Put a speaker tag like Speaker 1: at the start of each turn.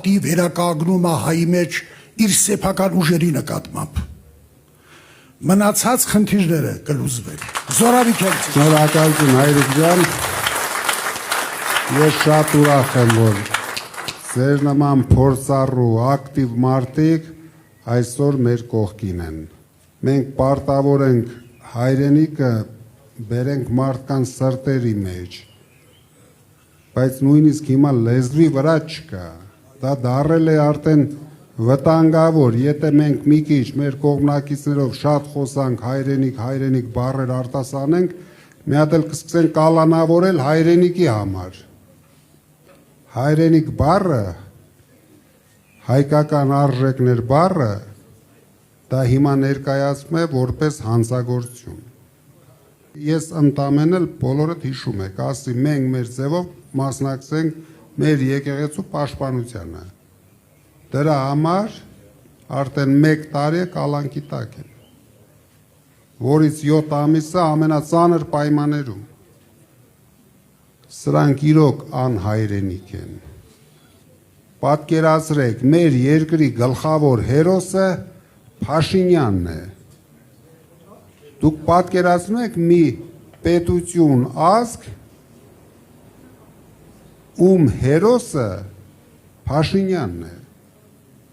Speaker 1: Վերականգնում է հայի մեջ իր սեփական ուժերի նկատմամբ։ Մնացած խնդիրները կլուծվեն։ Զորավիք եմ։
Speaker 2: Շնորհակալություն Հայրիկ ջան։ Ես շատ ուրախ եմ, որ ձեր նման փորձառու ակտիվ մարդիկ այսօր մեր կողքին են։ Մենք պարտավոր ենք հայրենիքը բերենք մարդկանց սրտերի մեջ, բայց նույնիսկ հիմա լեզվի վրա չկա։ Դա դարել է արդեն վտանգավոր, եթե մենք մի քիչ մեր կողմնակիցներով շատ խոսանք հայրենիք բառեր արտասանենք, մի հատ էլ կսկսեն կալանավորել հայրենիքի համար։ Հայրենիք բառը, հայկական արժեքներ բառը, դա հիմա ներկայացվում է որպես հանցագործություն։ Ես ընդամենը բոլորդ հիշում եք, ասի մենք մեր ձևով մասնակցենք մեր եկեղեցու պաշտպանությանը։ Դրա համար արդեն 1 տարի է կալանքի տակ են, որից 7 ամիսը ամենածանր պայմաններում։ Սրանք իրոք անհայրենիք են։ Պատկերացրեք, մեր երկրի գլխավոր հերոսը Փաշինյանն է։ Դուք պատկերացնում եք մի պետություն, ազգ, ում հերոսը Փաշինյանն է։